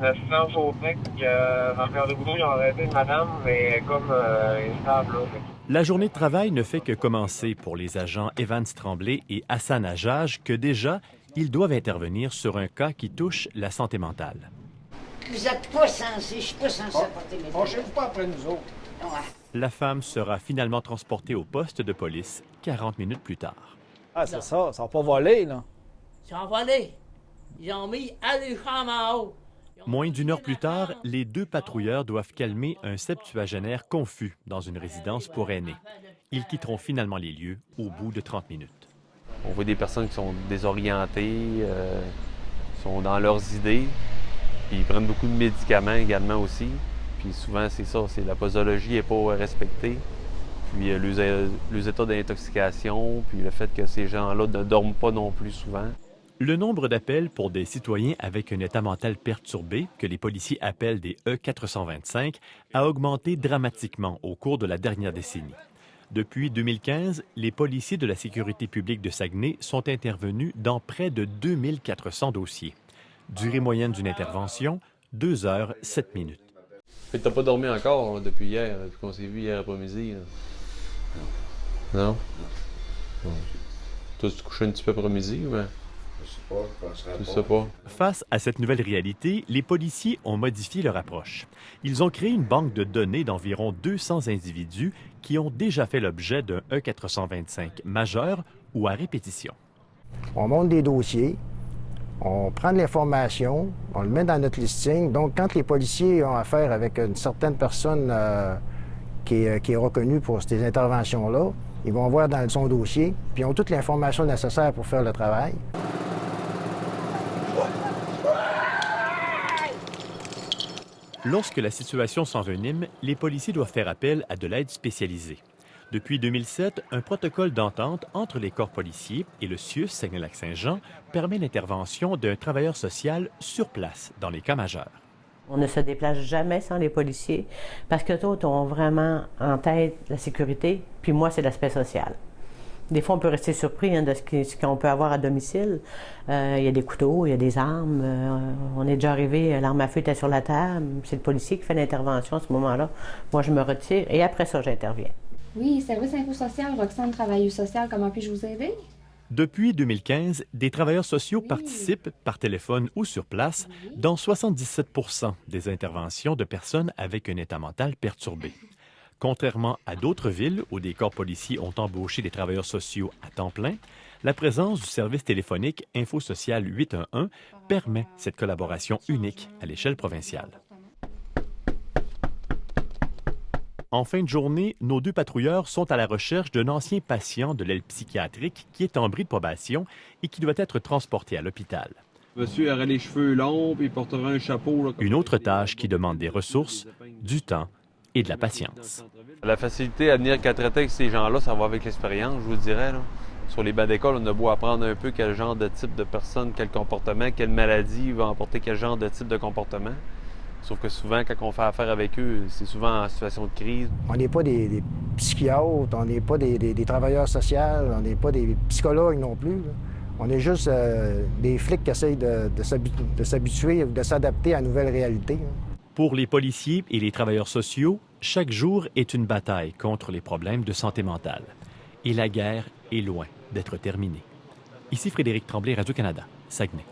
L'assistant chauffeur qui m'a regardé beaucoup, j'ai arrêté une madame, mais comme instable, là. La journée de travail ne fait que commencer pour les agents Evans Tremblay et Hassan Hajaj que déjà, ils doivent intervenir sur un cas qui touche la santé mentale. Vous n'êtes pas censé, je suis pas censé apporter mes Penchez-vous pas après nous autres. Ouais. La femme sera finalement transportée au poste de police 40 minutes plus tard. Ah, c'est ça va pas voler, là. Ils ont volé. Ils ont mis à les chambres en haut. Moins d'une heure plus tard, les deux patrouilleurs doivent calmer un septuagénaire confus dans une résidence pour aînés. Ils quitteront finalement les lieux au bout de 30 minutes. On voit des personnes qui sont désorientées, sont dans leurs idées, puis ils prennent beaucoup de médicaments également aussi. Puis souvent, c'est ça, c'est la posologie n'est pas respectée. Puis les états d'intoxication, puis le fait que ces gens-là ne dorment pas non plus souvent. Le nombre d'appels pour des citoyens avec un état mental perturbé, que les policiers appellent des E425, a augmenté dramatiquement au cours de la dernière décennie. Depuis 2015, les policiers de la sécurité publique de Saguenay sont intervenus dans près de 2400 dossiers. Durée moyenne d'une intervention, 2 heures 7 minutes. Fait que t'as pas dormi encore depuis hier, depuis qu'on s'est vu hier après-midi. Non? Non? Toi, tu te couches un petit peu après-midi ou bien? Je sais pas. Face à cette nouvelle réalité, les policiers ont modifié leur approche. Ils ont créé une banque de données d'environ 200 individus qui ont déjà fait l'objet d'un E425 majeur ou à répétition. On monte des dossiers, on prend de l'information, on le met dans notre listing. Donc, quand les policiers ont affaire avec une certaine personne qui est reconnue pour ces interventions-là, ils vont voir dans son dossier, puis ils ont toute l'information nécessaire pour faire le travail. Lorsque la situation s'envenime, les policiers doivent faire appel à de l'aide spécialisée. Depuis 2007, un protocole d'entente entre les corps policiers et le CIUS Saguenay-Lac-Saint-Jean permet l'intervention d'un travailleur social sur place dans les cas majeurs. On ne se déplace jamais sans les policiers parce que d'autres ont vraiment en tête la sécurité, puis moi, c'est l'aspect social. Des fois, on peut rester surpris de ce qu'on peut avoir à domicile. Il y a des couteaux, il y a des armes. On est déjà arrivé, l'arme à feu était sur la table. C'est le policier qui fait l'intervention à ce moment-là. Moi, je me retire et après ça, j'interviens. Oui, service info-social, Roxane, travailleuse sociale, comment puis-je vous aider? Depuis 2015, des travailleurs sociaux participent, par téléphone ou sur place, dans 77 % des interventions de personnes avec un état mental perturbé. Contrairement à d'autres villes où des corps policiers ont embauché des travailleurs sociaux à temps plein, la présence du service téléphonique Info Social 811 permet cette collaboration unique à l'échelle provinciale. En fin de journée, nos deux patrouilleurs sont à la recherche d'un ancien patient de l'aile psychiatrique qui est en bris de probation et qui doit être transporté à l'hôpital. Monsieur aurait les cheveux longs puis il portera un chapeau. Là, Une autre tâche qui demande des ressources, du temps et de la patience. La facilité à venir qu'à traiter avec ces gens-là, ça va avec l'expérience, je vous dirais. Là. Sur les bancs d'école, on a beau apprendre un peu quel genre de type de personne, quel comportement, quelle maladie va emporter quel genre de type de comportement. Sauf que souvent, quand on fait affaire avec eux, c'est souvent en situation de crise. On n'est pas des psychiatres, on n'est pas des travailleurs sociaux, on n'est pas des psychologues non plus, là. On est juste des flics qui essayent de s'habituer, de s'adapter à la nouvelle réalité, là. Pour les policiers et les travailleurs sociaux, chaque jour est une bataille contre les problèmes de santé mentale. Et la guerre est loin d'être terminée. Ici Frédéric Tremblay, Radio-Canada, Saguenay.